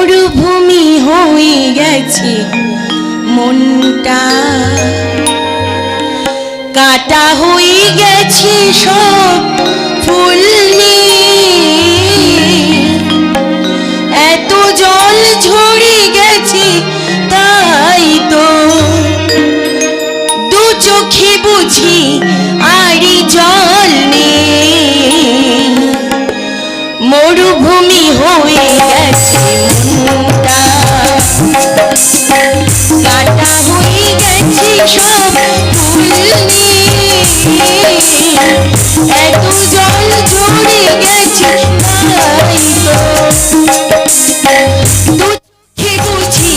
মরুভূমি হয়ে গেছে মনটা, কাটা হয়ে গেছে সব ফুল নিয়ে, এত জল ঝরে গেছে তাই তো দু চোখে বুঝি আড়ি জল নেই। মরুভূমি হয়ে গেছে মনটা, কাটা হয়ে গেছে সব ফুল নিয়ে, এত জল ঝরে গেছে তাই তো দু চোখে বুঝি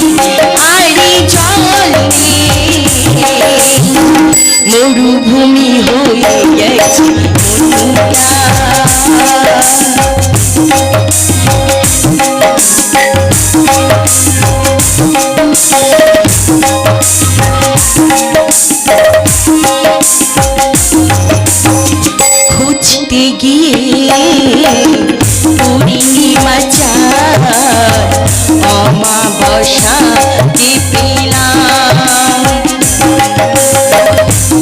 আড়ি জল নেই। মরুভূমি হয়ে গেছে মনটা। খুঁজতে গিয়ে পূর্ণিমা চাঁদ অমাবস্যাকে পেলাম,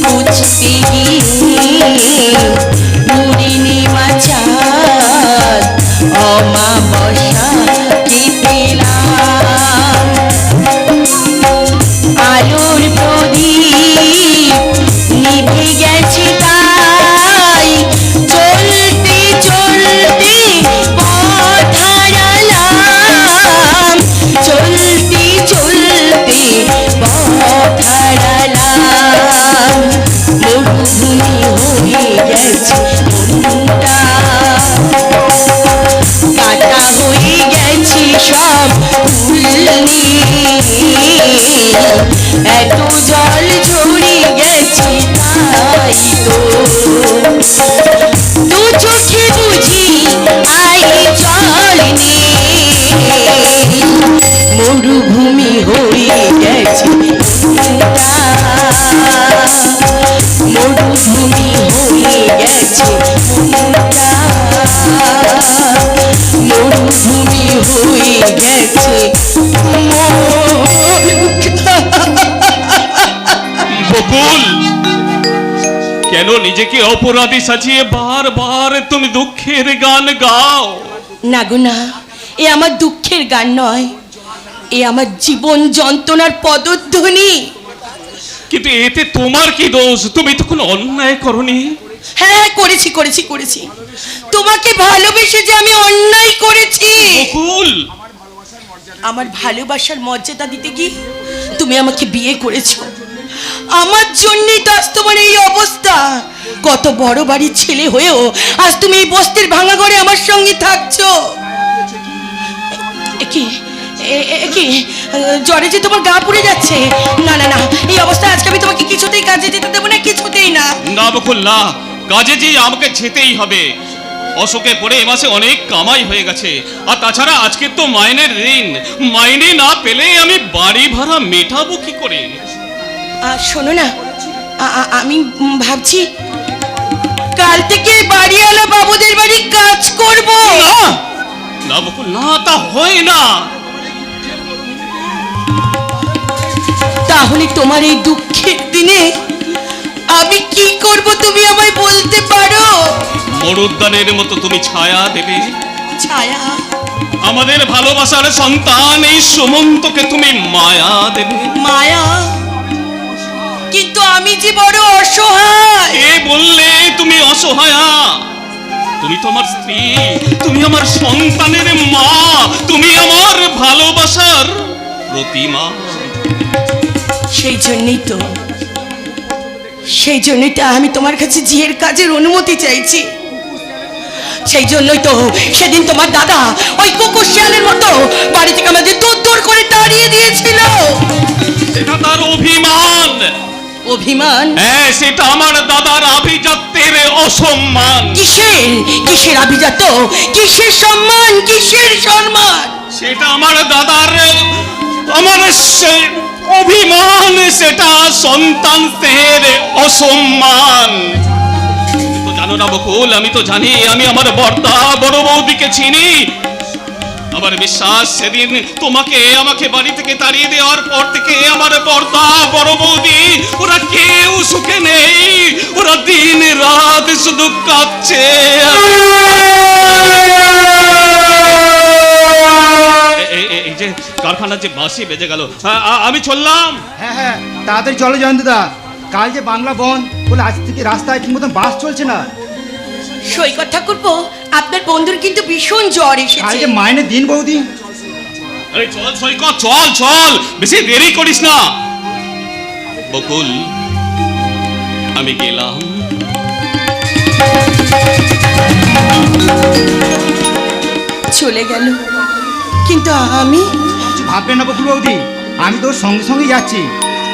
খুঁজতে গিয়ে পূর্ণিমা চাঁদ অমাবস্যাকে পেলাম। আলোর প্রদীপ নিভে গেছে তাই চলতে চলতে পথ হারালাম, চলতে চলতে পথ হারালাম। মরুভূমি হয়ে গেছে মনটা, কাটা হয়ে গেছে সব ফুল নিয়ে, এত জল ঝরে গেছে তাই তো দু চোখে বুঝি আই জল নেই। মরুভূমি হয়ে গেছে মনটা, মরুভূমি হয়ে গেছে মনটা, মরুভূমি হয়ে গেছে বকুল, কেন নিজেকে অপরাধী সাজিয়ে বারবার তুমি দুঃখের গান গাও? না গো না, এ আমার দুঃখের গান নয়, এ আমার জীবন যন্ত্রণার পদধ্বনি। কিন্তু এতে তোমার কি দোষ? তুমি তো কোনো অন্যায় করনি। হ্যাঁ করেছি করেছি করেছি, তোমাকে ভালোবেসে যে আমি অন্যায় করেছি। বকুল, আমার ভালোবাসার মর্যাদা দিতে গিয়ে তুমি আমাকে বিয়ে করেছো, আমার জন্যই তো আজ তোমার এই অবস্থা। কত বড় বাড়ির ছেলে হয়েও আজ তুমি এই বস্তির ভাঙা ঘরে আমার সঙ্গে থাকছো। কি জ্বরে যে তোমার গা পুড়ে যাচ্ছে? না না না, এই অবস্থা আজকে আমি তোমাকে কিছুতেই কাজে যেতে দেবো না, কিছুতেই না। না বকুল না, কাজে যে আমাকে যেতেই হবে। অশোকে পড়ে এ মাসে অনেক কামাই হয়ে গেছে, আর তাছাড়া আজকে তো মাইনের ঋণ, মাইনে না পেলে আমি বাড়ি ভাড়া মেটাবো কি করে? শোনো না, আমি ভাবছি কাল থেকে বাড়িওয়ালা বাবুদের বাড়ি কাজ করব। না বকুল না, তা হয় না। তাহলে তোমার এই দুঃখের দিনে আমি কি করব তুমি আমায় বলতে পারো? মরুদ্যানের মতো তুমি ছায়া দেবে। ছায়া? আমাদের ভালোবাসার সন্তান এই সুমন্তকে তুমি মায়া দেবে। মায়া? কিন্তু আমি যে বড় অসহায়। কে বললে তুমি অসহায়া? তুমি তো আমার স্ত্রী, তুমি আমার সন্তানের মা, তুমি আমার ভালোবাসার প্রতিমা। সেই জন্যই তো আমি তোমার কাছে ঝিয়ের কাজের অনুমতি চাইছি। সেই জন্যই তো সেদিন তোমার দাদা ওই কুকুর শিয়ালের মতো বাড়ি থেকে আমাদের দূর করে তাড়িয়ে দিয়েছিল। সেটা তার অভিমান। অভিমান? হ্যাঁ, সেটা আমার দাদার আভিজাত্যের অসম্মান। কিসের আভিজাত্য? কিসের সম্মান? কিসের সম্মান? সেটা আমার দাদার আমার অভিমান, সেটা সন্তান স্নেহের অসম্মান। জানো না বকুল, আমি তো জানি, আমি আমার বড় বৌদিকে চিনি। আমার বিশ্বাস সেদিন তোমাকে আমাকে বাড়ি থেকে তাড়িয়ে দেওয়ার পর থেকে আমার পর্দা বড় বৌদি ওরা কেউ সুখে নেই, ওরা দিন রাত শুধু কাঁদছে। এই যে কারখানার যে বাঁশি বেজে গেল, আমি চললাম। হ্যাঁ হ্যাঁ, তাড়াতাড়ি চলো জয়ন্তদা, কাল যে বাংলা বন্ধ বলে আজ থেকে রাস্তায় ঠিক মতন বাস চলছে না। সৈকত ঠাকুরপো, আপনার বন্ধুর কিন্তু ভীষণ জ্বর কাল এসেছে। যে মাইনের দিন বৌদি। আরে চল সৈকত, চল চল, বেশি দেরি করিস না। বকুল, আমি গেলাম। চলে গেল, কিন্তু আমি কিছু ভাববেন না বকুল বৌদি, আমি তোর সঙ্গে সঙ্গে যাচ্ছি।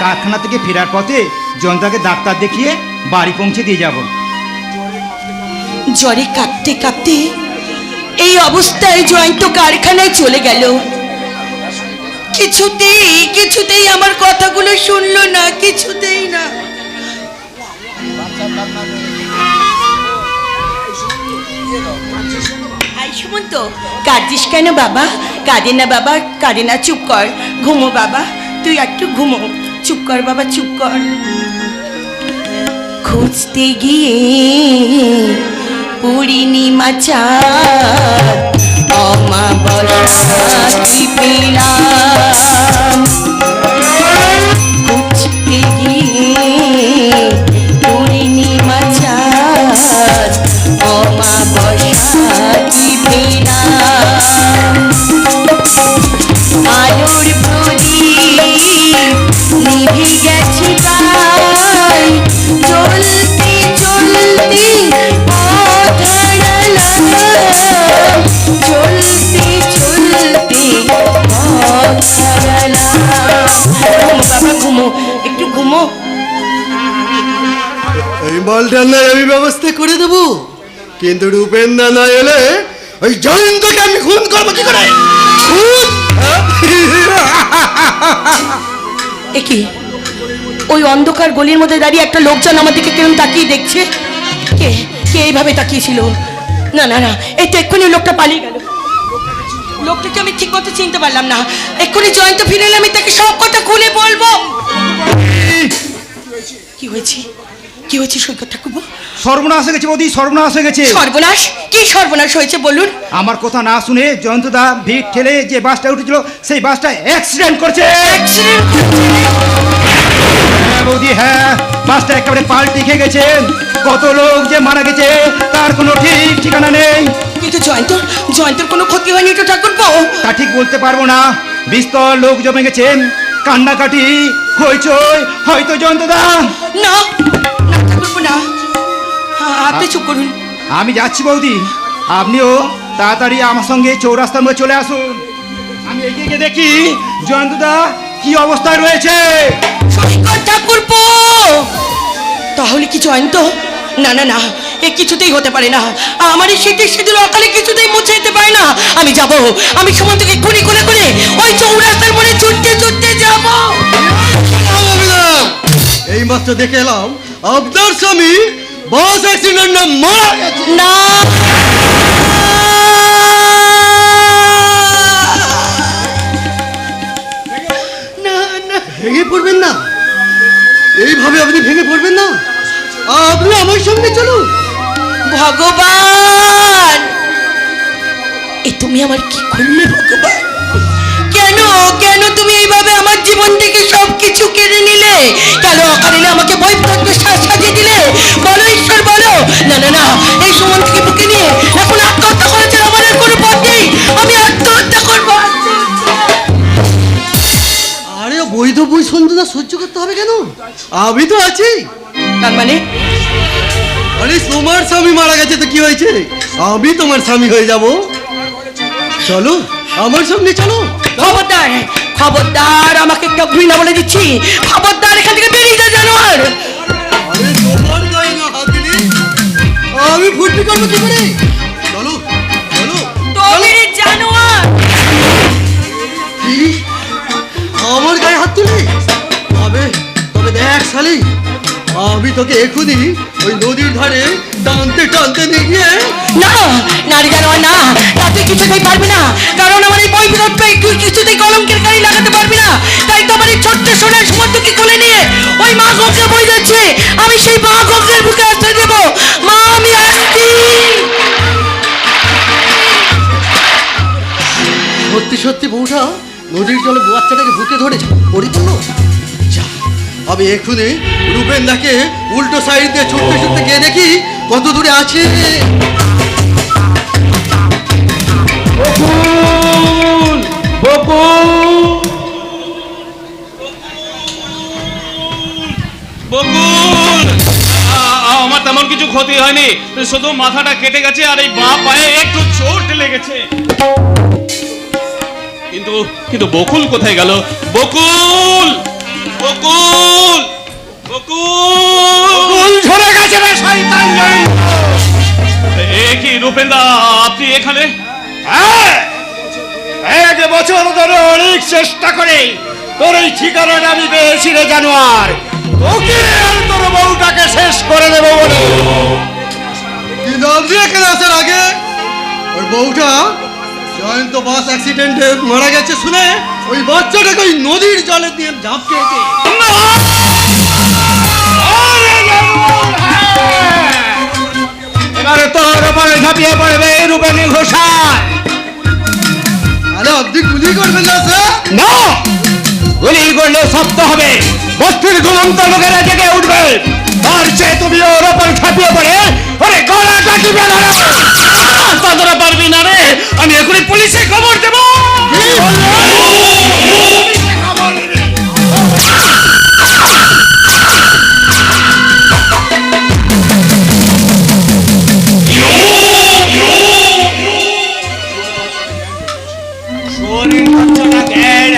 কারখানা থেকে ফেরার পথে জয়ন্তদাকে ডাক্তার দেখিয়ে বাড়ি পৌঁছে দিয়ে যাব। জ্বরে কাঁপতে কাঁপতে এই অবস্থায় জয়ন্ত কারখানায় চলে গেল। কিছুতেই আমার কথাগুলো শুনলো না, কিছুতেই না। আই সুমন্ত, কাঁদছিস কেন বাবা? কাঁদে না বাবা, কাঁদে না, চুপ কর, ঘুমো বাবা, তুই একটু ঘুমো, চুপ কর বাবা, চুপ কর। খুঁজতে গিয়ে পূর্ণিমা চাঁদ অমাবস্যা পেলাম, খুঁজতে গিয়ে পূর্ণিমা চাঁদ অমাবস্যা পেলাম, আলোর প্রদীপ নিভে গেছে তাই চলতে চলতে পথ হারালাম, চলতে চলতে পথ হারালাম। ঘুমো বাবা, ঘুমো, একটু ঘুমো। এই মাল রান্নার আমি ব্যবস্থা করে দেবো, কিন্তু রূপেন্দা না এলে ওই জয়ন্তকে আমি খুন করবো কি করে? খুন? একি ওই অন্ধকার গলির মধ্যে দাঁড়িয়ে একটা লোকজন আমার দিকে কেমন তাকিয়ে দেখছে। কে কে এইভাবে তাকিয়েছিল? না না না, এই তো এক্ষুনি লোকটা পালিয়ে গেল। লোকটাকে আমি ঠিক মতো চিনতে পারলাম না। এক্ষুনি জয়ন্ত ফিরে এলে আমি তাকে সব কথা খুলে বলবো। কি হয়েছে? কি হয়েছে সৈকত ঠাকুরপো? সর্বনাশ হয়ে গেছে বৌদি, সর্বনাশ হয়ে গেছে। সর্বনাশ? কি সর্বনাশ হয়েছে বলুন? আমার কথা না শুনে জয়ন্তদা ভিড় ঠেলে যে বাসটা উঠেছিল সেই বাসটা অ্যাক্সিডেন্ট করছে। অ্যাক্সিডেন্ট করেছে? হ্যাঁ বৌদি, হ্যাঁ, বাসটা একেবারে পাল্টি খেয়ে গেছে। কত লোক যে মারা গেছে তার কোনো ঠিক ঠিকানা নেই। কিন্তু জয়ন্তর কোনো ক্ষতি হয়নি তো ঠাকুরপো? তা ঠিক বলতে পারবো না, বিস্তর লোক জমে গেছেন, কান্নাকাটি হইচই, হয়তো জয়ন্তদা। না না ঠাকুরপো, না, আপনি চুপ করুন। আমি যাচ্ছি বৌদি, আপনিও তাড়াতাড়ি আমার সঙ্গে চৌরাস্তার মধ্যে চলে আসুন। আমি এগিয়ে গিয়ে দেখি জয়ন্তদা কি অবস্থায় রয়েছে। সৈকত ঠাকুরপো, তাহলে কি জয়ন্ত? না না না, এ কিছুতেই হতে পারে না। আমার এই শীতের সিঁদুর অকালে কিছুতেই মুছে যেতে পারে না। আমি যাব, আমি সুমন্তকে খুনি করে করে ওই চৌরাস্তার মনে ছুটতে ছুটতে যাব। এই মাত্র দেখে এলাম আপনার স্বামী বাস অ্যাক্সিডেন্টে মারা গেছে। না না না, ভেঙে পড়বেন না, এইভাবে আপনি ভেঙে পড়বেন না, আপনি আমার সঙ্গে চলুন। ভগবান, এ তুমি আমার কি করলে ভগবান? কেন কেন তুমি এইভাবে আমার জীবন থেকে সবকিছু কেড়ে নিলে? কেন অকালে আমাকে বৈপত্য সাজিয়ে দিলে? বলো ঈশ্বর, বলো। না না না, এই সুমন্তকে বুকে নিয়ে এখন আত্মহত্যা করেছে আমার আর কোনো পথ নেই। আমি আত্মহত্যা করবো। আরে বৈধ বই সন্ধ্যা সহ্য করতে হবে কেন? আমি তো আছি। তার মানে আরে তোমার স্বামী মারা গেছে তো কি হয়েছে, আমি তোমার স্বামী হয়ে যাব। চলো আমার সঙ্গে চলো। খবরদার, খবরদার, আমাকে একটা ঘৃণা বলে দিচ্ছি। খবরদার, এখান থেকে বেরিয়ে যা জানোয়ার। আরে তোমার গায়ে না হাত দিলে আমি ফুর্তি করবো কি করে? চলো চলো। তুমি জানোয়ার। কি আমার গায়ে হাত তুলে? তবে তবে দেখ শালি, আমি তোকে এখনই ওই নদীর ধারে টানতে টানতে নিয়ে গিয়ে। না, নারী জানোয়ার না, তা তুই কিছুতেই পারবি না, কারণ আমার কিছুতেই কলঙ্কের কালি লাগাতে পারবি না। তাই তোমার এই ছোট্ট সোনার সমর্থকে কোলে নিয়ে ওই মা গঙ্গা বই যাচ্ছে। আমি সেই মা গঙ্গার বুকে আশ্রয় দেবো। মা আমি আসছি। সত্যি সত্যি বউটা নদীর জলে বাচ্চাটাকে বুকে ধরেছে পরিপূর্ণ। যা, আমি এক্ষুনি রূপেন্দাকে উল্টো সাইড দিয়ে ছুটতে ছুটতে গিয়ে দেখি কত দূরে আছে। বকুল, আমার তেমন কিছু ক্ষতি হয়নি, শুধু মাথাটা কেটে গেছে আর এই বাঁ পায়ে একটু চোট লেগেছে। কিন্তু কিন্তু বকুল কোথায় গেল? বকুল, বকুল, বকুল ঝরে গেছে রে শয়তান জয়। এ কি রূপেন্দা, আপনি এখানে? হ্যাঁ, 1 বছর ধরে অনেক চেষ্টা করে তোর এই ঠিকানাটা আমি পেয়েছি রে জানোয়ার। ওকে আর তোর বউটাকে শেষ করে দেবো বলে। কি নাম দিয়ে এখানে আসার আগে ওর বউটা জয়ন্ত বাস অ্যাক্সিডেন্টে মারা গেছে শুনে ওই বাচ্চাটাকে ওই নদীর জলে দিয়ে ঝাঁপ খেয়েছে। এবারে তোর উপরে ঝাঁপিয়ে পড়বে রূপেনী ঘোষাল। আরে আপনি গুলি করবেন না স্যার? না, গুলি করলে শব্দ হবে, বস্তির ঘুমন্ত লোকেরা জেগে উঠবে। তার চেয়ে তুমি ওর ওপর ঝাঁপিয়ে পড়ে ওরে গলাটা টিপে ধরো। তোরা পারবি না রে, আমি এখনই পুলিশে খবর দেবো।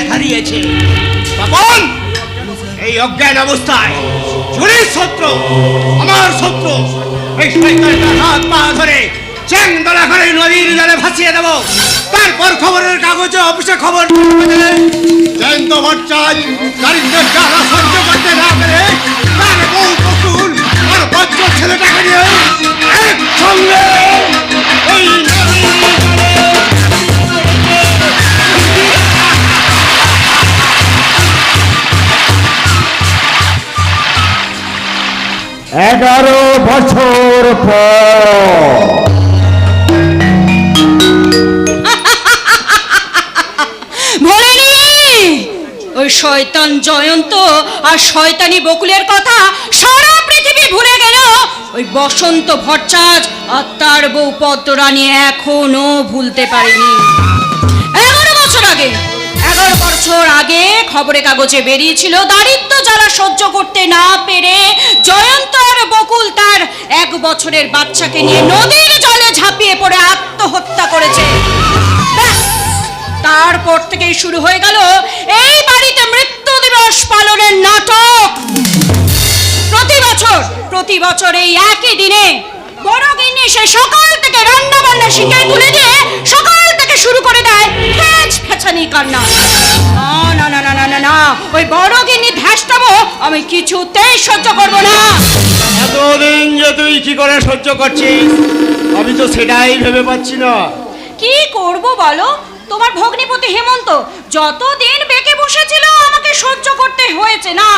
হারিয়েছে তখন এই অজ্ঞান অবস্থায় চুরির শত্রু, আমার শত্রু, এই শয়তানটার হাত পা ধরে চ্যাংদোলা করে নদীর জলে ভাসিয়ে দেবো। তারপর খবরের কাগজে অফিসে খবর জয়ন্ত ভট্টাচার্য দারিদ্রের জ্বালা সহ্য করতে না পেরে তার বউ বকুল আর বাচ্চা ছেলেটাকে নিয়ে একসঙ্গে ওই নদীর জলে 11 বছর পর ভোলেনি ওই শয়তান জয়ন্ত আর শয়তানি বকুলের কথা সারা পৃথিবী ভুলে গেল। ওই বসন্ত ভট্টাচার্য আর তার বউ পদ্মরানী এখনো ভুলতে পারেনি। 11 বছর আগে খবরে কাগজে বেরিয়েছিল দারিদ্র জ্বালা সহ্য করতে না পেরে জয়ন্ত আর বকুল তার 1 বছরের বাচ্চাকে নিয়ে নদীর জলে ঝাঁপিয়ে পড়ে আত্মহত্যা করেছে। ব্যাস, তারপর থেকেই শুরু হয়ে গেল এই বাড়িতে মৃত্যু দিবস পালনের নাটক। প্রতি বছর এই একই দিনে বড় গিন্নি সে সকাল থেকে রান্না বান্না শিখে তুলে দিয়ে সকাল থেকে শুরু করে দেয় ফেছানি কান্না। না না না না না না, ওই বড় গিন্নি ধ্যাসটাবো আমি কিছুতেই সহ্য করব না। এতদিন যে তুই কি করে সহ্য করছিস আমি তো সেটাই ভেবে পাচ্ছি না। কি করব বলো, তোমার ভগ্নিপতি হেমন্ত যতদিন বেঁকে বসেছিল আমাকে সহ্য করতে হয়েছে না।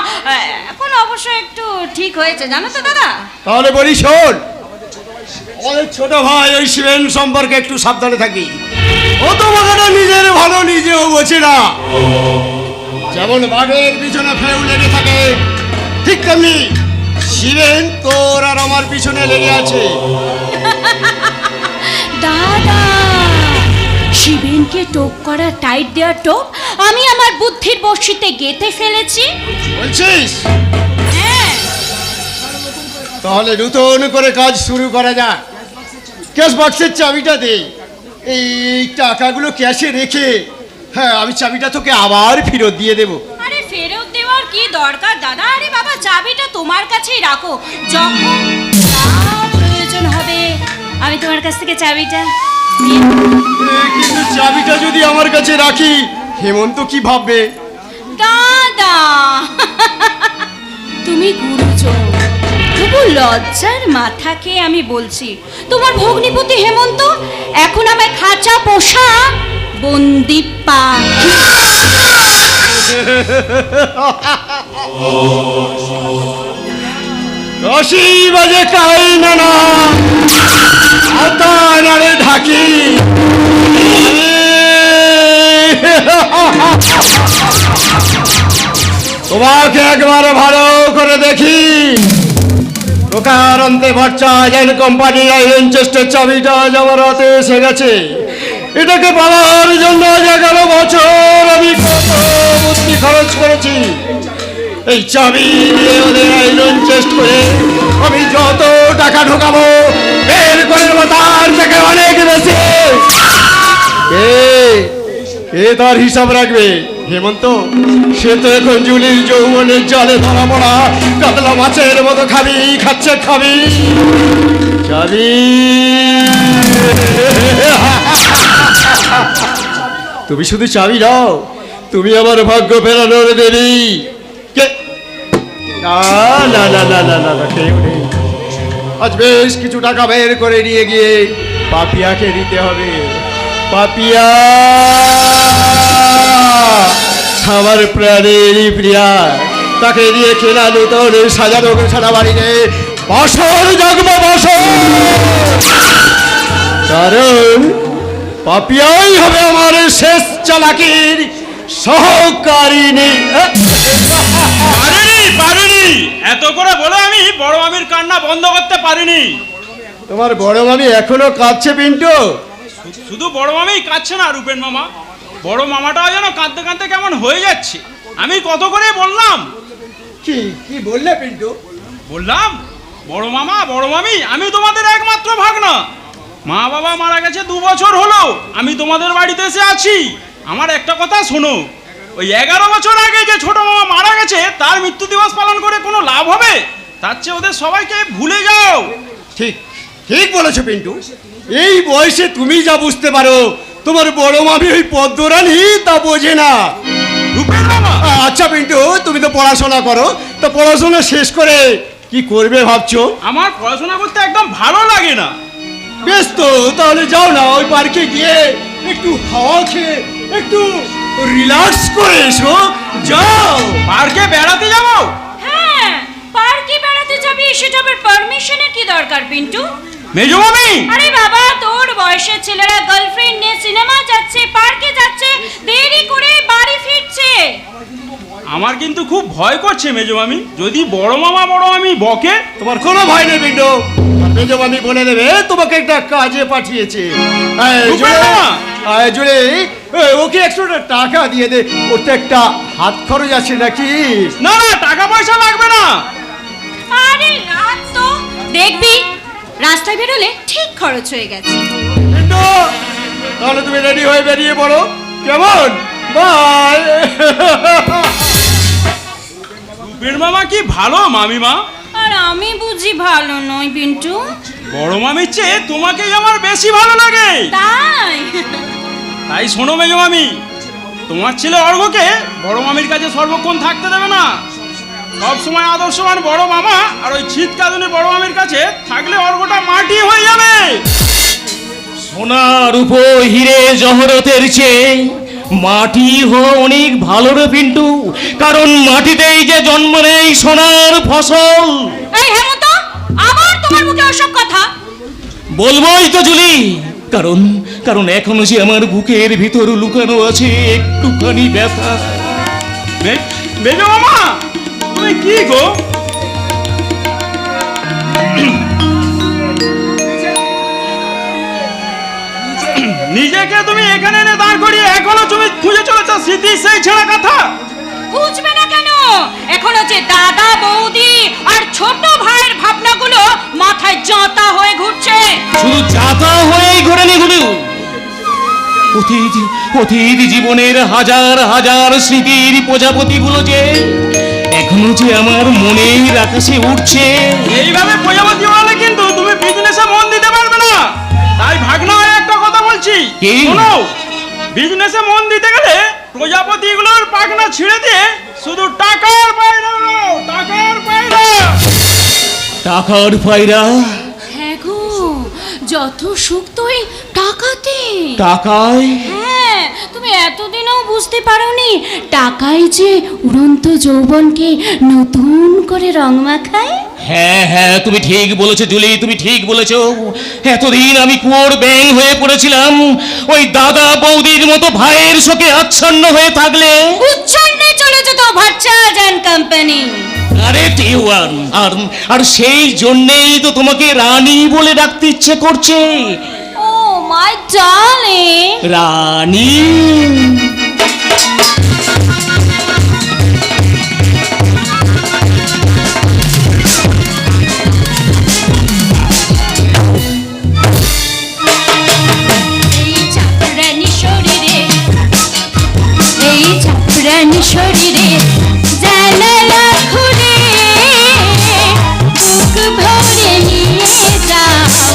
এখন অবশ্য একটু ঠিক হয়েছে জানো তো দাদা। তাহলে বলি শোন, আমাদের ছোট ভাই ওই শিবেন সম্পর্কে একটু সাবধানে থাকি। ও তো বাগাটা নিজের ভালো নিজেও বোঝে না। যেমন বাঘের পিছনে ফেউ লেগে থাকে ঠিক তেমনি শিবেন তোর আর আমার পিছনে লেগে আছে। দাদা, শিবেনকে টোপ করা টাইট দেওয়ার টোপ আমি আমার বুদ্ধির বর্ষিতে গেঁথে ফেলেছি। বলছিস? হ্যাঁ। তাহলে নতুন করে কাজ শুরু করা যাক। ক্যাশ বক্সের চাবিটা দে, এই টাকাগুলো ক্যাশে রেখে হ্যাঁ আমি চাবিটা তোকে আবার ফেরত দিয়ে দেবো। আরে ফেরত দেওয়ার কি দরকার দাদা? আরে বাবা, চাবিটা তোমার কাছেই রাখো, যখন যা প্রয়োজন হবে আমি তোমার কাছ থেকে চাবিটা নিয়ে নেব। কিন্তু চাবিটা যদি আমার কাছে রাখি হেমন্ত কি ভাববে? দাদা তুমি গুরুজন, তবু লজ্জার মাথাকে আমি বলছি তোমার ভগ্নিপতি হেমন্ত এখন আমায় খাঁচা পোষা বন্দি পাখি। রশি বাজে কাই না নাড়ে ঢাকি। তোমাকে একবার ভালো করে দেখি। প্রকারান্তে ভরচা আইন কোম্পানির আইরন চেস্টের চাবিটা আজ আমার হাতে এসে গেছে। এটাকে পাওয়ার জন্য 11 বছর আমি কত বুদ্ধি খরচ করেছি। এই চাবি দিয়ে ওদের আইরন চেস্ট করে আমি যত টাকা ঢোকাবো বের করে নেবো তার থেকে অনেক বেশি। কে তার হিসাব রাখবে? হেমন্ত, সে তো এখন জুলির যৌবনের জলে ধরা পড়া কাতলা মাছের মতো খাবি। চাবি তুমি শুধু চাবি দাও, তুমি আমার ভাগ্য ফেরানোর দেবী। না না না না না না না, কেউ নেই। আজ বেশ কিছু টাকা বের করে নিয়ে গিয়ে পাপিয়াকে দিতে হবে। পাপিয়া আমার প্রাণের প্রিয়া, তাকে দিয়ে কেনা নতুন সাজানো গোছানো বাড়িতে বছর জগব বছর। কারণ পাপিয়াই হবে আমার শেষ চালাকির সহকারিণী। পারিনি, এত করে বলে আমি বড় মামির কান্না বন্ধ করতে পারিনি। তোমার বড় মামি এখনো কাঁদছে পিন্টু? শুধু বড় মামিই কাঁদছে না রূপেন মামা, বড় মামাটাও যেন কাঁদতে কাঁদতে কেমন হয়ে যাচ্ছে। আমি কত করে বললাম। কি বললে পিন্টু? বললাম বড় মামা বড় মামি আমি তোমাদের একমাত্র ভাগনা। মা বাবা মারা গেছে 2 বছর হলো, আমি তোমাদের বাড়িতে এসে আছি। আমার একটা কথা শোনো, ওই 11 বছর আগে যে ছোট মামা মারা গেছে তার মৃত্যু দিবস পালন করে কোনো লাভ হবে? তার চেয়ে ওদের সবাইকে ভুলে যাও। ঠিক বলেছো পিন্টু। এই বয়সে তুমি যা বুঝতে পারো, তোমার বড় মামি ওই পদ্মরানী তা বোঝে না। রূপেন মামা, আচ্ছা পিন্টু, তুমি তো পড়াশোনা করো, তো পড়াশোনা শেষ করে কি করবে ভাবছো? আমার পড়াশোনা করতে একদম ভালো লাগে না। বেশ তো, তাহলে যাও না ওই পার্কে গিয়ে একটু হাওয়া খেয়ে একটু রিল্যাক্স করে এসো। যাও পার্কে বেড়াতে যাবো। হ্যাঁ, পার্কে বেড়াতে যাবি, সেটা আবার পারমিশনের কি দরকার পিন্টু? মেজো মামি, আরে বাবা, তোর বয়সের ছেলেরা গার্লফ্রেন্ড নিয়ে সিনেমা যাচ্ছে, পার্কে যাচ্ছে, দেরি করে বাড়ি ফিরছে। আমার কিন্তু খুব ভয় করছে মেজো মামি, যদি বড় মামা বড় মামি বকে। তোমার কোনো ভয় নেই পিন্টু, মেজো মামি বলে দেবে তোমাকে একটা কাজে পাঠিয়েছে। জুড়ে ওকে 100 টাকা দিয়ে দে, ওর তো একটা হাত খরচ আছে নাকি? না না, টাকা পয়সা লাগবে না। আরে রাত তো দেখবি, রাস্তায় বেরোলে ঠিক খরচ হয়ে গেছে। পিন্টু, তাহলে তুমি রেডি হয়ে বেরিয়ে পড়ো, কেমন? বাই। রূপের মামা কি ভালো মামিমা। আর আমি বুঝি ভালো নই পিন্টু? বড় মামির চেয়ে তোমাকেই আমার বেশি ভালো লাগে। তাই শোনো মেজো মামি, তোমার ছেলে অর্ঘকে বড় মামির কাছে সর্বক্ষণ থাকতে দেবে না। সব সময় আদর্শবান বড় মামা আর ওই শীতকালীন বড় মামির কাছে থাকলে অর্ঘটা মাটি হয়ে যাবে। সোনা রূপো হিরে জহরতের চেয়ে মাটি হওয়া অনেক ভালো রে পিন্টু, কারণ মাটিতেই যে জন্ম নেই সোনার ফসল। এই হেমন্ত, আবার তোমার মুখে ওসব কথা? বলবোই তো জুলি, কারণ এখনো যে আমার বুকের ভিতর লুকানো আছে একটুখানি ব্যথা। মেজো মামা, তুমি কি গো? নিজেকে তুমি এখানে এনে দাঁড় করিয়ে এখনো তুমি খুঁজে চলেছ স্মৃতি সেই ছেঁড়া কথা। বুঝবে না কেন? এখনো যে দাদা বৌদি আর ছোট ভাইয়ের ভাবনাগুলো মাথায় জাঁতা হয়ে ঘুরছে। শুধু জাতা হয়েই ঘোরেনি গুলো, অতীত জীবনের হাজার হাজার স্মৃতির প্রজাপতিগুলো যে এখনো যে আমার মনের আকাশে উঠছে। এইভাবে প্রজাপতি হলে কিন্তু তুমি বিজনেসে মন দিতে পারবে না। তাই ভাগনা হয়ে একটা কথা বলছি, শোনো, বিজনেসে মন দিতে গেলে প্রজাপতিগুলোর পাখনা ছিঁড়ে দিয়ে শুধু টাকার পায়রা উড়াও, টাকার পায়রা। টাকার পায়রা? হ্যাঁ গো, যত সুখ তো এই টাকাতে। টাকায়? হ্যাঁ, বুঝতে পারোনি টাকাই যে উড়ন্ত যৌবনকে নতুন করে রং মাখায়? হ্যাঁ হ্যাঁ, তুমি ঠিক বলেছো জুলি, তুমি ঠিক বলেছো। এতদিন আমি কুয়োর ব্যাং হয়ে পড়েছিলাম, ওই দাদা বৌদির মতো ভাইয়ের শোকে আচ্ছন্ন হয়ে থাকলে। উচ্ছন্নে চলে যেত ভার্চাজ অ্যান্ড কোম্পানি। আরে টিওয়ান, আর সেই জন্যেই তো তোমাকে রানী বলে ডাকতে ইচ্ছে করছে। ও মাই ডার্লিং। রানী। রানী শরীরে জানালা খুলে বুক ভরে নিয়ে যাও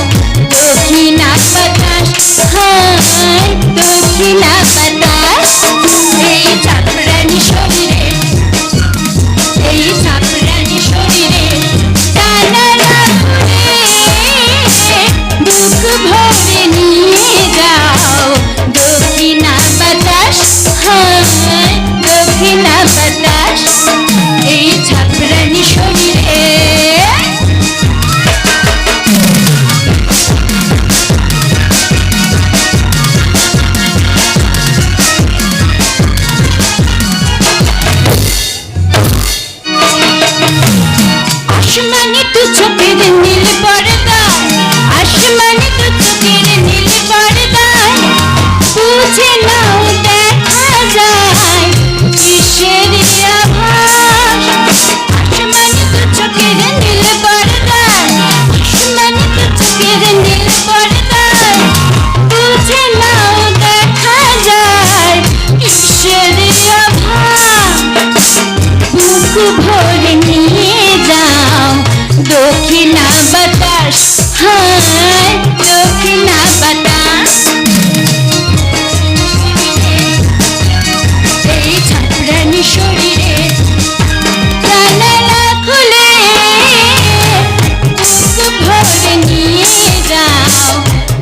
দক্ষিণা বাতাস, হায় দক্ষিণা বাতাস। এই চাপরানী শরীরে, এই চাপরানী শরীরে জানালা খুলে বুক ভরে নিয়ে যাও দক্ষিণা বাতাস, হায় দক্ষিণা বাতাস। এই ছাপরানী শরীরে আসমানি তু চোখের নীল পর্দায়, আসমানি তু চোখের নীল পর্দায় বুঝে নাও দেখা যায় কিসের আভাস। আসমানি তু চোখের নীল পর্দায়, আসমানি তু চোখের নীল পর্দায় বুঝে নাও দেখা যায় কিসের আভাস। বুক ভরে নিয়ে যাও দক্ষিণা বাতাস, হায় দক্ষিণা বাতাস। এই ছাপরানী শরীরে জানালা খুলে বুক ভরে নিয়ে যাও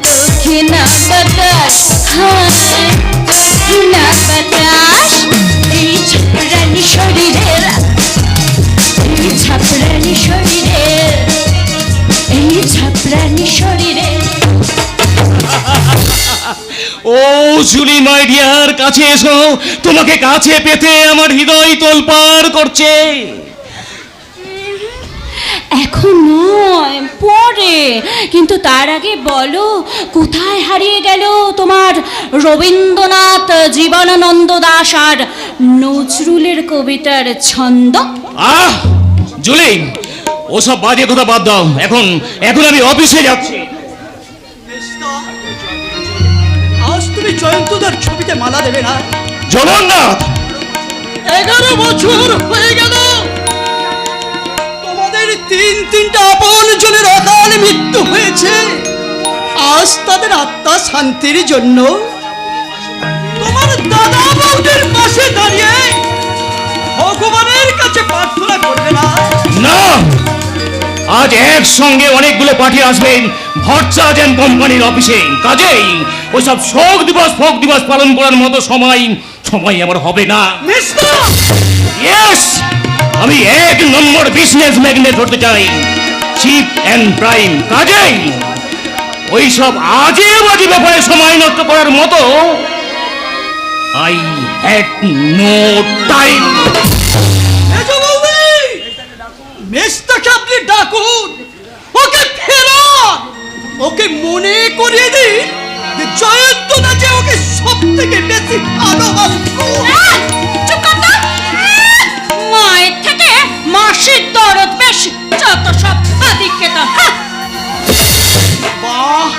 দক্ষিণা বাতাস, হায় দক্ষিণা বাতাস। এই ছাপরানী শরীরের, এই ছাপরানী শরীরের, এই ছাপরানী শরীরের। ও জুলি মাই ডিয়ার, কাছে এসো, তোমাকে কাছে পেতে আমার হৃদয় তোলপাড় করছে। এখন নয়, পরে। কিন্তু তার আগে বলো, কোথায় হারিয়ে গেল তোমার রবীন্দ্রনাথ, জীবনানন্দ দাশ আর নজরুলের কবিতার ছন্দ? আহ জুলি, ওসব বাজে কথা বাদ দাও। এখন এখন আমি অফিসে যাচ্ছি। আজ তুমি জয়ন্তদার ছবিতে মালা দেবে না? জগন্নাথ, 11 বছর হয়ে গেল তোমাদের তিনটা আপন জনের অকাল মৃত্যু হয়েছে। আজ তাদের আত্মা শান্তির জন্য তোমার দাদা বৌদির পাশে দাঁড়িয়ে ভগবানের কাছে প্রার্থনা করবে না? না, আজ একসঙ্গে অনেকগুলো পার্টি আসবেন ভট্টাচার্য অ্যান্ড কোম্পানির অফিসে। কাজেই ওইসব শোক দিবস পালন করার মতো সময় আমার হবে না। ইয়েস, আমি 1 নম্বর বিজনেস ম্যাগনেট হতে চাই, চিপ অ্যান্ড প্রাইম। কাজেই ওইসব আজে বাজে ব্যাপারে সময় নষ্ট করার মতো আই হ্যাড নো টাইম। মেজদাকে আপনি ডাকুন, ওকে ফেরান, ওকে মনে করিয়ে দিন যে জয়ন্তদা যে ওকে সব থেকে বেশি ভালোবাসতো। চুপ কর তো। মায়ের থেকে মাসির দরদ বেশি, যত সব আদিক্ষেতা। বাহ,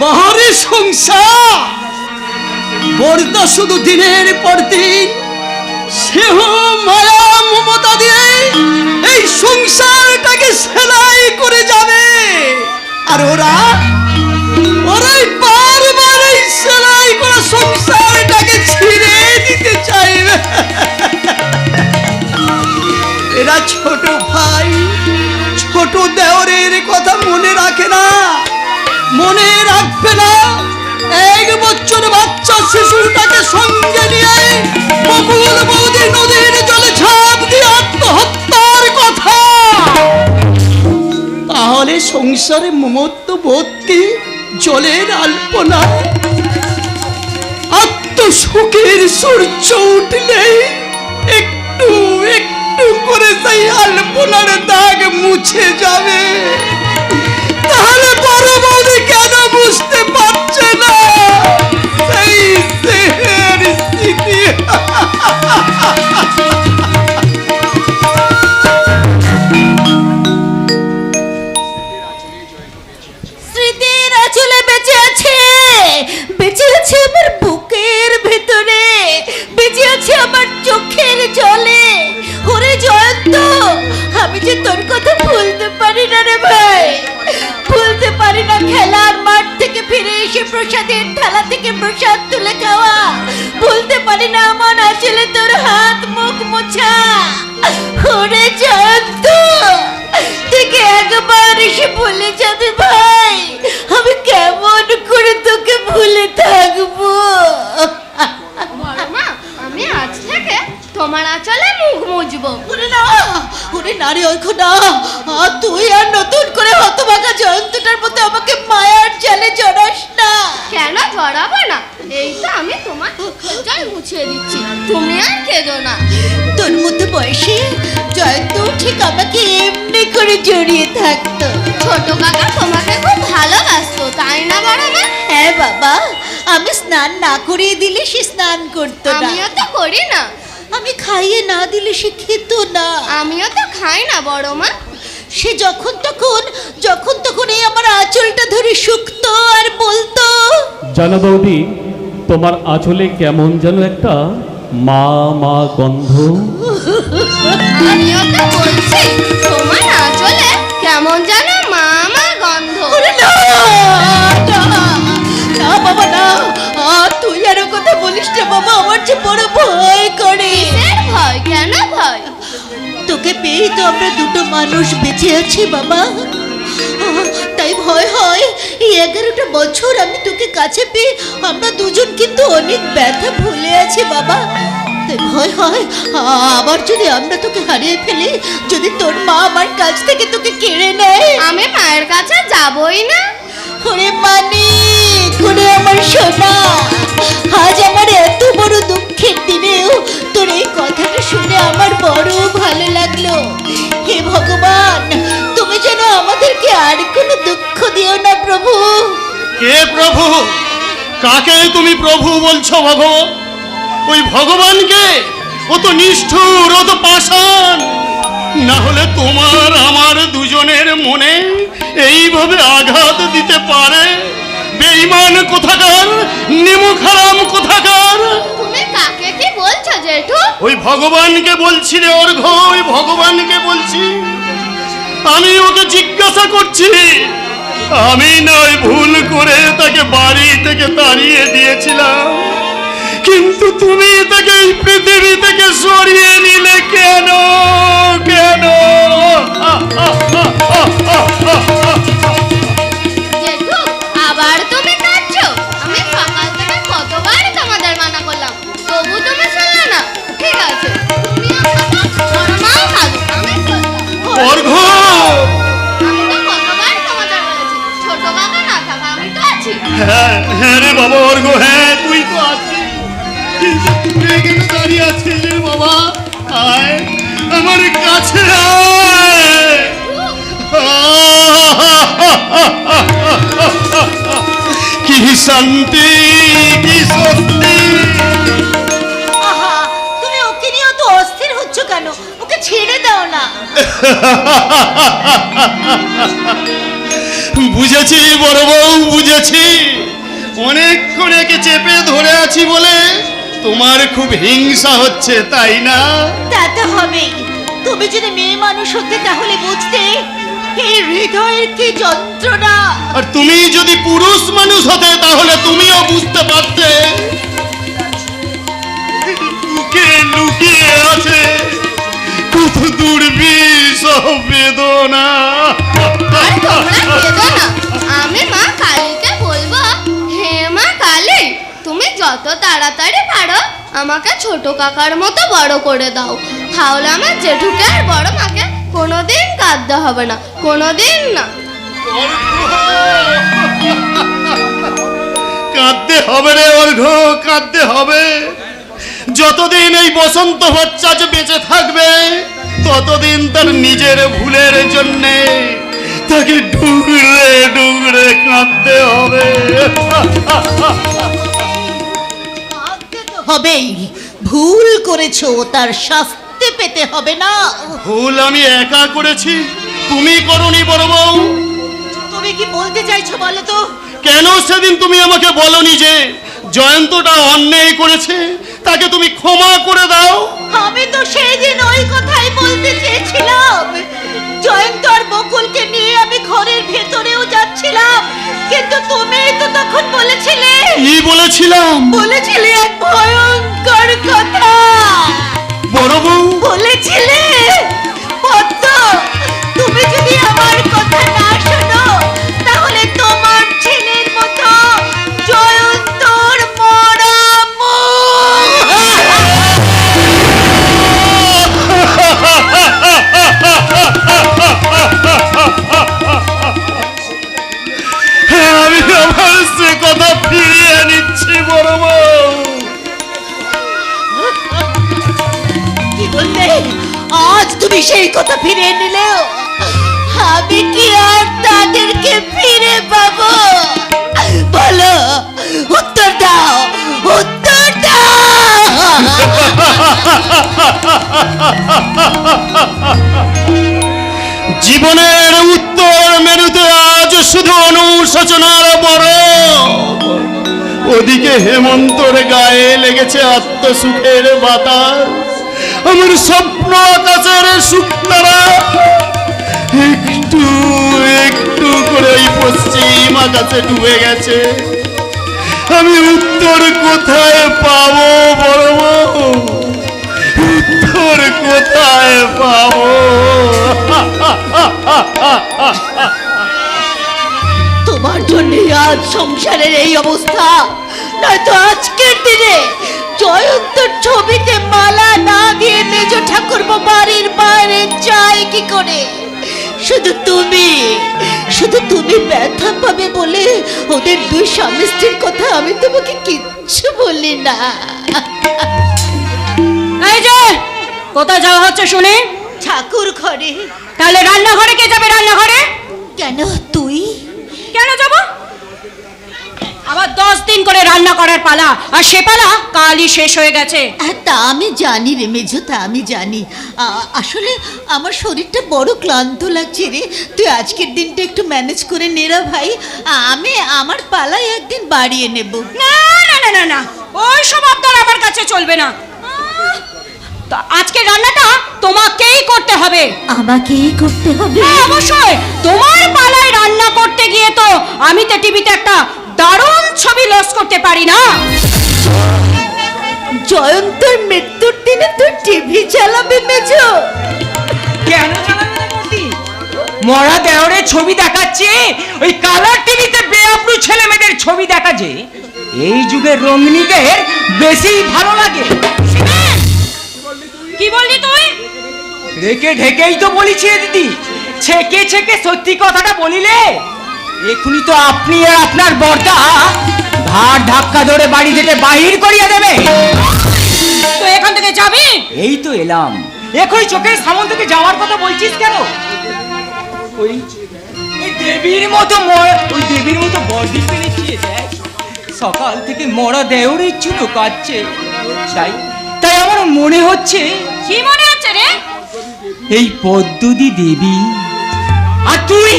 বাহারি সংসার। বর্দা শুধু দিনের পর দিন স্নেহ মায়া মমতা দিয়ে এই সংসারটাকে সেলাই করে যাবে, আর ওরাই বারবার এই সেলাই করা সংসারটাকে ছিঁড়ে দিতে চাইবে। এরা ছোট ভাই, ছোট দেওরের কথা মনে রাখে না, মনে রাখবে না। 1 বছর বাচ্চা শিশুটাকে সঙ্গে বকুল বৌদি নদীর জলে ঝাঁপ দিয়ে আত্মহত্যার কথা, তাহলে সংসারে মমত্ব বোধ কি জলের আলপনা? আত্মসুখের সূর্য উঠলেই একটু একটু করে সেই আলপনার দাগ মুছে যাবে। তাহলে বড় বৌদি কেন বুঝতে পারছে না সেই দেহের স্থিতি? স্মৃতির আঁচলে বেঁচে আছে, বেঁচে আছে আমার বুকের ভেতরে, বেঁচে আছে আমার চোখের জলে। ওরে জয়ন্ত, আমি যে তোর কথা ভুলতে পারি না রে ভাই, ভুলতে পারি না খেলার মাঠ থেকে ফিরে এসে প্রসাদের থালা থেকে প্রসাদ তুলে খাওয়া, ভুলতে পারি না আমার আঁচলে তোর হাত মুখ মোছা। ওরে জয়ন্ত, থেকে একবার এসে ভুলে যাবে ভাই, আমি কেমন করে তোকে ভুলে থাকবো? মা, আমি আজ থেকে তোমার আঁচলে মুখ মুছবো। ওরে না, ওরে নারী ঐক্য না, তুই আর নতুন করে হতভাগা জয়ন্তটার মতো আমাকে মায়ার জালে জড়াস না। কেন জড়াবো না? এই তো আমি তোমার চোখের জল মুছিয়ে দিচ্ছি, তুমি আর কেঁদো না। তোর মতো বয়সে জয়ন্ত ঠিক আমাকে এমনি করে জড়িয়ে থাকতো। ছোট কাকা তোমাকে খুব ভালোবাসতো, তাই না বড় মা? হ্যাঁ বাবা, আমি স্নান না করিয়ে দিলে সে স্নান করতো না, আমিও তো করি না। আমি খাইয়ে না দিলে সে খেত না, আমিও তো খাই না বড় মা। সে যখন তখন এই আমার আঁচলটা ধরে শুকতো আর বলতো, জানো বৌদি, তোমার আঁচলে কেমন যেন একটা মা মা গন্ধ। আমিও তো বলছি তোমার আঁচলে কেমন যেন মা মা গন্ধ। ওরে না, না, না বাবা না, তুই আর ও কথা বলিস না বাবা, আমার যে বড় ভয় করে। কিসের ভয়? কেন ভয়? তোকে পেয়েই তো আমরা দুটো মানুষ বেঁচে আছি বাবা, তাই ভয় হয় এই 11টা বছর আমি তোকে কাছে পেয়ে আমরা দুজন কিন্তু অনেক ব্যথা ভুলে আছি বাবা। তাই ভয় হয় আবার যদি আমরা তোকে হারিয়ে ফেলি, যদি তোর মা আমার কাছ থেকে তোকে কেড়ে নেয়। আমি মায়ের কাছে যাবই না। ওরে মানে করে আমার সোনা, আজ আমার এত বড় দুঃখের দিনেও তোর এই কথাটা শুনে আমার বড় ভালো লাগলো। হে ভগবান, তুমি যেন আমাদেরকে আর কোনো দুঃখ দিও না প্রভু। কে প্রভু? কাকে তুমি প্রভু বলছো ভগবান? ওই ভগবানকে? ও তো নিষ্ঠুর, ও তো পাষাণ। না হলে তোমার আমার দুজনের মনে এইভাবে আঘাত দিতে পারে? বেঈমান কোথাকার, নিমুখ হারাম কোথাকার। তুমি কাকে কি বলছো জেঠু? ওই ভগবানকে বলছি রে অর্ঘ, ওই ভগবানকে বলছি। আমি ওকে জিজ্ঞাসা করছি, আমি নয় ভুল করে তাকে বাড়ি থেকে তাড়িয়ে দিয়েছিলাম, কিন্তু তুমি তাকে এই পৃথিবী থেকে সরিয়ে নিলে কেন? কেন? জেঠু, আবার তুমি কাঁদছো? আমি সকাল থেকে কতবার তোমাদের মানা করলাম, তবু তুমি শুনলে না। ঠিক আছে, তুমি বড় মাও কাঁদো, আমি শুনলাম। অর্ঘ, আমি তো কতবার তোমাদের বলেছি, ছোট কাকা না থাকা আমি তো আছি। হ্যাঁ হ্যাঁ রে বাবা অর্ঘ, হ্যাঁ তুই তো আছিস, কিন্তু তুই এখানে দাঁড়িয়ে আছিস রে বাবা। আয় আমার কাছে আয়। কি শান্তি, কি স্বস্তি। আহা, তুমি ওকে নিয়ে তো অস্থির হচ্ছ কেন? ওকে ছেড়ে দাও না। বুঝেছি বড় বউ, বুঝেছি। অনেকক্ষণ একে চেপে ধরে আছি বলে তোমার খুব হিংসা হচ্ছে, তাই না? তা তো হবেই। তুমি যদি মেয়ে মানুষ হতে তাহলে বুঝতে এই হৃদয়ের কি যন্ত্রণা। আর তুমি যদি পুরুষ মানুষ হতে তাহলে তুমিও বুঝতে পারতে বুকে লুকিয়ে আছে কত দুর্বিষহ বেদনা। আর তোমরা কেঁদো না, আমি মা কালীকে বলবো, হে মা কালী, তুমি যত তাড়াতাড়ি পারো আমাকে ছোট কাকার মতো বড় করে দাও, তাহলে আমার জেঠুকে আর বড় মাকে কোনোদিন কাঁদতে হবে না, কোনোদিন না। কাঁদতে হবে রে অর্ঘ, কাঁদতে হবে। যতদিন এই বসন্ত ভট্টাচ বেঁচে থাকবে ততদিন তার নিজের ভুলের জন্যে তাকে ডুগরে ডুগরে কাঁদতে হবে। হবেই, ভুল করেছো, তার শাস্তি পেতে হবে না? ভুল আমি একা করেছি, তুমি করনি বড় বউ। তুমি কি বলতে চাইছো বলো তো? কেন সেদিন তুমি আমাকে বলনি যে জয়ন্তটা অন্যায় করেছে, তাকে তুমি ক্ষমা করে দাও? আমি তো সেই দিন ওই কথাই বলতে চেয়েছিলাম। জয়ন্ত আর বকুলকে নিয়ে আমি ঘরের ভেতরেও যাচ্ছিলাম, কিন্তু তুমি তো তখন বলেছিলে। কি বলেছিলাম? বলেছিলে এক ভয়ঙ্কর কথা। বড় বউ বলেছিলে পদ্ম, তুমি যদি আমার কথা না শোনো তাহলে তোমার ছেলের মতো জয়ন্তর মরা মুখ। আমি আমার সে কথা ফিরিয়ে নিচ্ছি বড় বউ। কি বললে? আজ তুমি সেই কথা ফিরে নিলে? আমি কি আর তাদেরকে ফিরে পাবো? বলো, উত্তর দাও, উত্তর দাও। জীবনের উত্তর মেরুতে আজ শুধু অনুশোচনার বড়। ওদিকে হেমন্তর গায়ে লেগেছে আত্মসুখের বাতাস, আমার স্বপ্ন আকাশের সুখতারা একটু একটু করে ওই পশ্চিম আকাশে ডুবে গেছে। আমি উত্তর কোথায় পাবো বড় বউ? উত্তর কোথায় পাবো? তোমার জন্য আজ সংসারের এই অবস্থা, নয়তো আজকের দিনে জয়ন্তর ছবিতে মালা না দিয়ে মেজ ঠাকুরপো বাড়ির বাইরে যায় কি করে? শুধু তুমি ব্যথা পাবে বলে ওদের দুই স্বামী স্ত্রীর কথা আমি তোমাকে কিচ্ছু বলি না। এই যে কোথায় যাওয়া হচ্ছে শুনে? ঠাকুর ঘরে। তাহলে রান্নাঘরে কে যাবে? রান্নাঘরে কেন তুই? কেন যাব? আবার 10 দিন করে রান্না করার পালা, আর সে পালা কালই শেষ হয়ে গেছে। তা আমি জানি রে মেজো, তা আমি জানি। আসলে আমার শরীরটা বড় ক্লান্ত লাগছে রে। তুই আজকের দিনটা একটু ম্যানেজ করে নেরা ভাই, আমি আমার পালায় একদিন বাড়িয়ে নেব। না না না না না, ওই সব আবদার আমার কাছে চলবে না। তা আজকে রান্নাটা তোমাকেই করতে হবে। আমাকেই করতে হবে? হ্যাঁ, অবশ্যই। তোমার পালায় রান্না করতে গিয়ে তো আমি তো টিভিতে একটা দারুণ ছবি লস করতে পারি না। জয়ন্তর মৃত্যুর দিনে তুই টিভি চালাবি মেজো? কেন চালাবে না মূর্তি? মরা দেওরের ছবি দেখাচ্ছে, ওই কালার টিভিতে বেআব্রু ছেলে মেয়েদের ছবি দেখা যে এই যুগের রমণীদের বেশি ভালো লাগে। কি বললি তুই? রেখে ঢেকেই তো বলিছি দিদি, ছেকে ছেকে সত্যি কথাটা বলিলে এখনই তো আপনি আর আপনার বর্দা ঘাট ধাক্কা ধরে বাড়ি থেকে বাহির করিয়ে দেবে। তো এখান থেকে যাবি? এই তো এলাম, এখনই চোখের সামনে থেকে যাওয়ার কথা বলছিস কেন? ওই দেবীর মতো বর্দি পেরেছি, দেখ সকাল থেকে মরা দেওরের জন্য কাঁদছে। তাই আমার মনে হচ্ছে। কি মনে হচ্ছে রে? এই পদ্মদি দেবী, আর তুই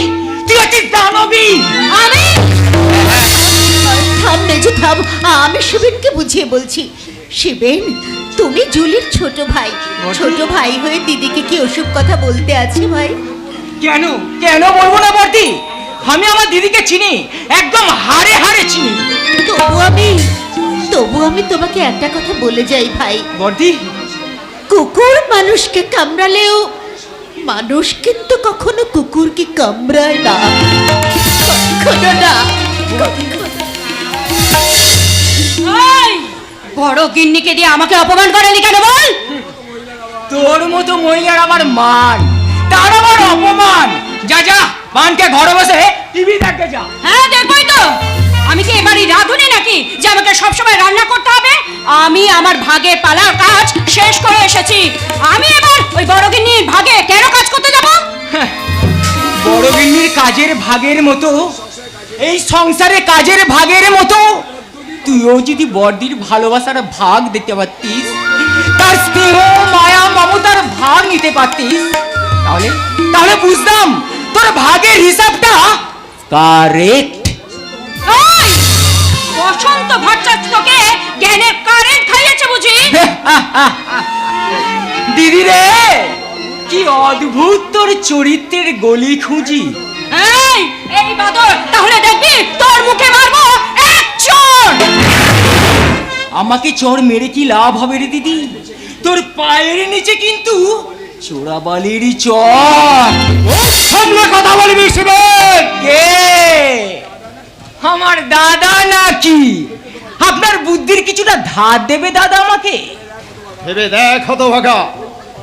হচ্ছিস দানবী। আমি? থাম মেজো থাম, আমি শিবেনকে বুঝিয়ে বলছি। শিবেন, তুমি জুলির ছোট ভাই, ছোট ভাই হয়ে দিদিকে কি ওসব কথা বলতে আছে ভাই? কেন কেন বলবো না বর্দি, আমি আমার দিদিকে চিনি, একদম হাড়ে হাড়ে চিনি। তবু আমি তোমাকে একটা কথা বলে যাই ভাই বর্দি, কুকুর মানুষকে কামড়ালেও মানুষ কিন্তু কখনো কুকুরকে কামড়ায় না, কখনো না। এই, বড় গিন্নিকে দিয়ে আমাকে অপমান করালি কেন বল? তোর মতো মহিলার আমার মান, তার আমার অপমান। যা যা, পানকে ঘরে বসে টিভি দেখতে যা। হ্যাঁ দেখবই তো। আমি কি এবারই রাঁধুনি নাকি যে আমাকে সবসময় রান্না করতে হবে? আমি আমার ভাগে পালার কাজ শেষ করে এসেছি। আমি এবার ওই বড় গিন্নির ভাগে কেন কাজ করতে যাব? বড় গিন্নির কাজের ভাগের মতো এই সংসারে কাজের ভাগের মতো তুইও যদি বড়দির ভালোবাসার ভাগ দিতে পারতিস, তার স্নেহ মায়া মমতার ভাগ নিতে পারতিস, তাহলে তাহলে বুঝতাম তোর ভাগের হিসাবটা কারেক্ট। ওই বসন্ত ভট্টাচার্যকে জ্ঞানের কারেন্ট খাইয়েছে বুঝি? দিদি রে, কি অদ্ভুত তোর চরিত্রের গলি খুঁজি। এই এই বাদর, তাহলে দেখবি তোর মুখে মারবো এক চড়। আমাকে চড় মেরে কি লাভ হবে রে দিদি? তোর পায়ের নিচে কিন্তু চোরাবালির চর। সামনে কথা বলবি শিবেন। কে? আমার দাদা নাকি? আপনার বুদ্ধির কিছুটা ধার দেবে দাদা আমাকে? ভেবে দেখ হতভাগা,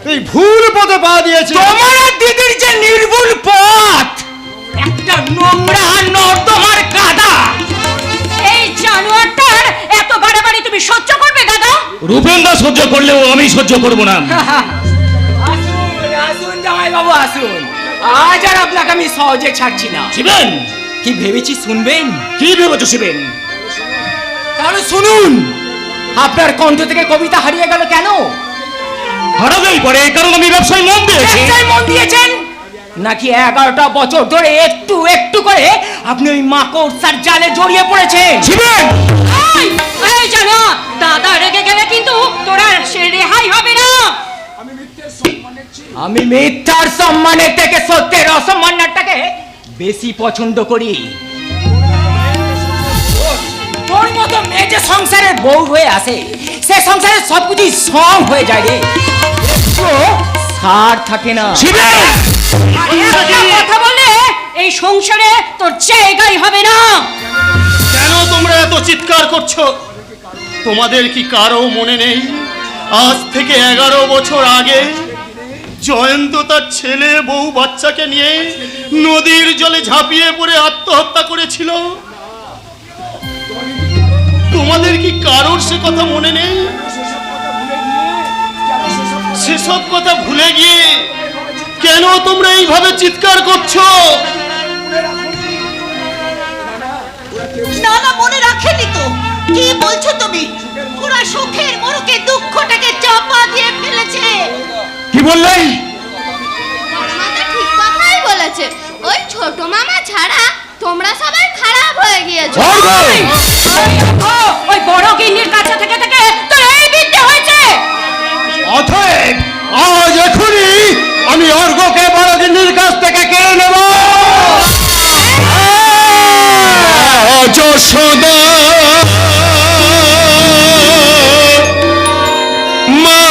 তুই ভুল পথে পা দিয়েছিস। তোমার আর দিদির যে নির্ভুল পথ, একটা নোংরা নর্দমার কাদা। এই জানোয়ারটার এত বাড়াবাড়ি তুমি সহ্য করবে দাদা? রূপেন্দা সহ্য করলেও আমি সহ্য করব না। আসুন আসুন জামাই বাবু আসুন, আজ আর আপনাকে আমি সহজে ছাড়ছি না। শিবেন, কি ভেবেছি শুনবেন? কি ভেবেছো শিবেন? তাহলে শুনুন, আপনার কণ্ঠ থেকে কবিতা হারিয়ে গেল কেন? হারাবেই পরে, কারণ আমি ব্যবসায় মন দিয়েছি। ব্যবসায় মন দিয়েছেন নাকি 11টা বছর ধরে একটু একটু করে আপনি ওই মাকড়সার জালে জড়িয়ে পড়েছেন? শিবেন, এই জানো, দাদা রেগে গেলে কিন্তু তোরা সে রেহাই হবে না। আমি মিথ্যার সম্মানের থেকে সত্যের অসম্মানটাকে বেশি পছন্দ করি। তোর মতো মেয়ে যে সংসারের বউ হয়ে আসে, সে সংসারে সবকিছু সং হয়ে যায় রে, একটু সার থাকে না। আর একটা কথা বলে এই সংসারে তোর জায়গাই হবে না। কেন তোমরা এত চিৎকার করছো? তোমাদের কি কারো মনে নেই আজ থেকে 11 বছর আগে জয়ন্ত তার ছেলে বউ বাচ্চাকে নিয়ে নদীর জলে ঝাঁপিয়ে পড়ে আত্মহত্যা করেছিল? তোমাদের কি কারোর সে কথা মনে নেই? সেসব কথা ভুলে গিয়ে কেন তোমরা এইভাবে চিৎকার করছো? না না, মনে রাখেনি তো। কি বলছো তুমি? ওরা সুখের মোড়কে দুঃখটাকে চাপা দিয়ে ফেলেছে। কি বললেন? বড় মা তো ঠিক কথাই বলেছে। ওই ছোট মামা ছাড়া তোমরা সবাই খারাপ হয়ে গিয়েছো। ওই বড় গিন্নির কাছে থেকে থেকে তোর এই বিদ্যে হয়েছে। অতএব আজ এখনই আমি অর্ঘ্যকে বড়গিন্নির কাছ থেকে কেড়ে নেব। যশোদা মা,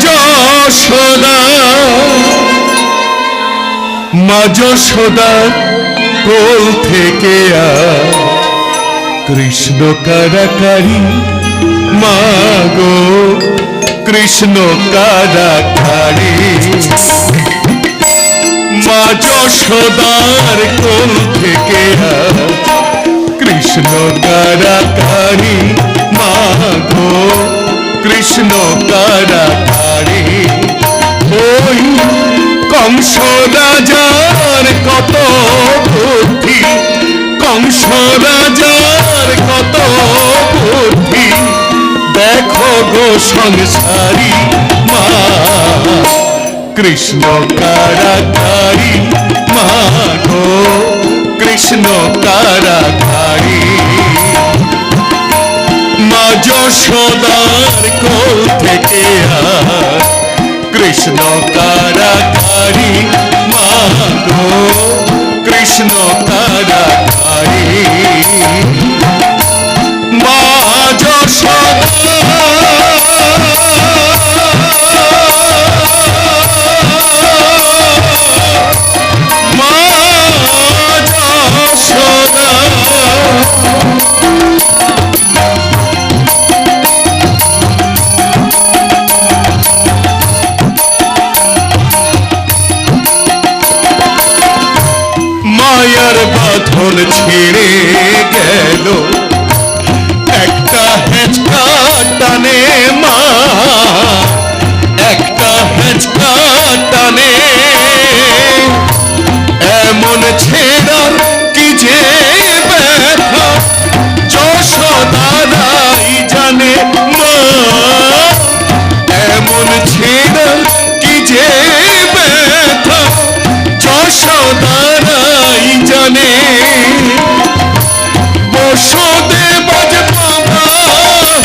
যশোদা মা, যশোদা কোল থেকে কৃষ্ণ কারাকারি মা গো, কৃষ্ণ কারাকারি মা, যশোদার কোল থেকে কৃষ্ণ কারাকারি মা গো, কৃষ্ণ কারাকারি। ওই কংস রাজার কত বুদ্ধি, কংস রাজার কত বুদ্ধি, দেখো গো সংসারী মা, কৃষ্ণ কারাকারি মা গো, কৃষ্ণ কারাকারি মা, যশোদার কোল থেকে কৃষ্ণ কারাকারি মা গো, কৃষ্ণ কারাকারি মা, যশোদা মা, যশোদা মা এমন ছেড়া কি যে ব্যথা যশোদারাই জানে বসুদেবাজ বাবা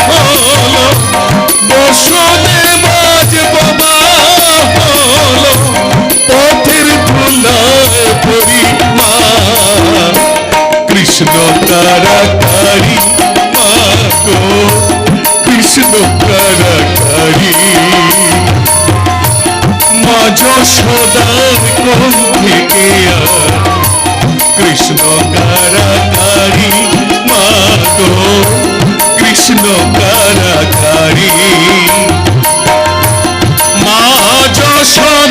হলো বসুদেবাজ বাবা হলো পথের ধুলায় পরি মা কৃষ্ণ কারাকারি মা গো কৃষ্ণ কারাকারি মা যশোদার কোন থেকে কৃষ্ণ কারাকারি মা গো কৃষ্ণ কারাকারি মা যশোদা